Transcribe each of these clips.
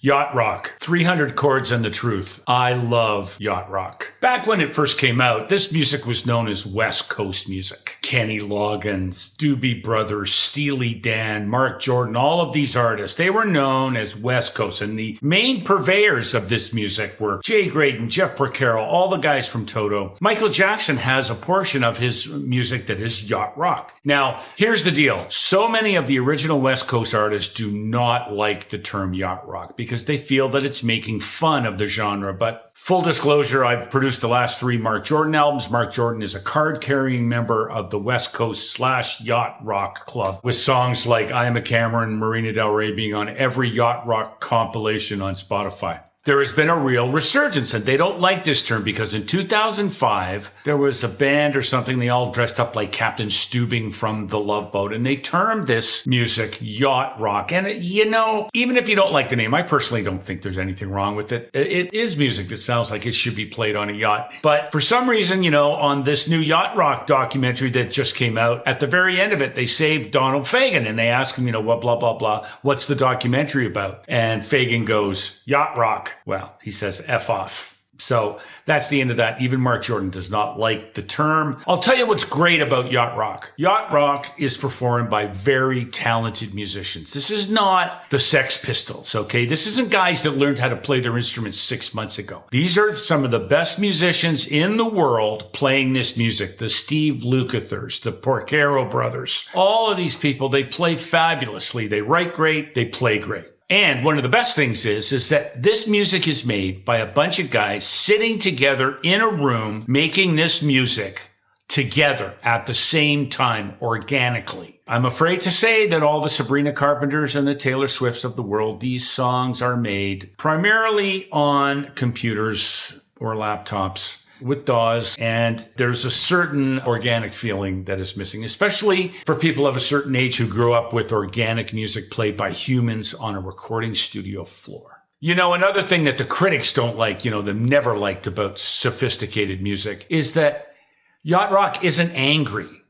Yacht rock, 300 chords and the truth. I love yacht rock. Back when it first came out, this music was known as West Coast music. Kenny Loggins, Doobie Brothers, Steely Dan, Mark Jordan, all of these artists, they were known as West Coast. And the main purveyors of this music were Jay Graydon, Jeff Porcaro, all the guys from Toto. Michael Jackson has a portion of his music that is yacht rock. Now, here's the deal. So many of the original West Coast artists do not like the term yacht rock because they feel that it's making fun of the genre. But full disclosure, I've produced the last 3 Mark Jordan albums. Mark Jordan is a card-carrying member of the West Coast / Yacht Rock Club, with songs like I Am a Cameron, Marina Del Rey being on every yacht rock compilation on Spotify. There has been a real resurgence, and they don't like this term because in 2005, there was a band or something, they all dressed up like Captain Stubing from The Love Boat, and they termed this music yacht rock. And, even if you don't like the name, I personally don't think there's anything wrong with it. It is music that sounds like it should be played on a yacht. But for some reason, on this new yacht rock documentary that just came out, at the very end of it, they saved Donald Fagen, and they ask him, what, blah, blah, blah, what's the documentary about? And Fagen goes, yacht rock. Well, he says F off. So that's the end of that. Even Mark Jordan does not like the term. I'll tell you what's great about yacht rock. Yacht rock is performed by very talented musicians. This is not the Sex Pistols, okay? This isn't guys that learned how to play their instruments 6 months ago. These are some of the best musicians in the world playing this music. The Steve Lukethers, the Porcaro brothers. All of these people, they play fabulously. They write great. They play great. And one of the best things is that this music is made by a bunch of guys sitting together in a room making this music together at the same time organically. I'm afraid to say that all the Sabrina Carpenters and the Taylor Swifts of the world, these songs are made primarily on computers or laptops with DAWs, and there's a certain organic feeling that is missing, especially for people of a certain age who grew up with organic music played by humans on a recording studio floor. Another thing that the critics don't like, them never liked about sophisticated music, is that yacht rock isn't angry.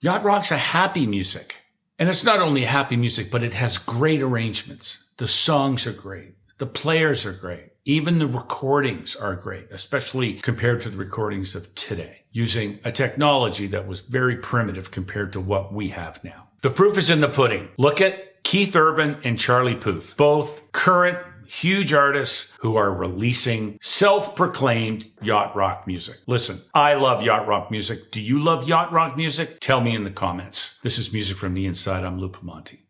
Yacht rock's a happy music. And it's not only happy music, but it has great arrangements. The songs are great. The players are great. Even the recordings are great, especially compared to the recordings of today, using a technology that was very primitive compared to what we have now. The proof is in the pudding. Look at Keith Urban and Charlie Puth, both current huge artists who are releasing self-proclaimed yacht rock music. Listen, I love yacht rock music. Do you love yacht rock music? Tell me in the comments. This is Music from the Inside. I'm Lou Pamonti.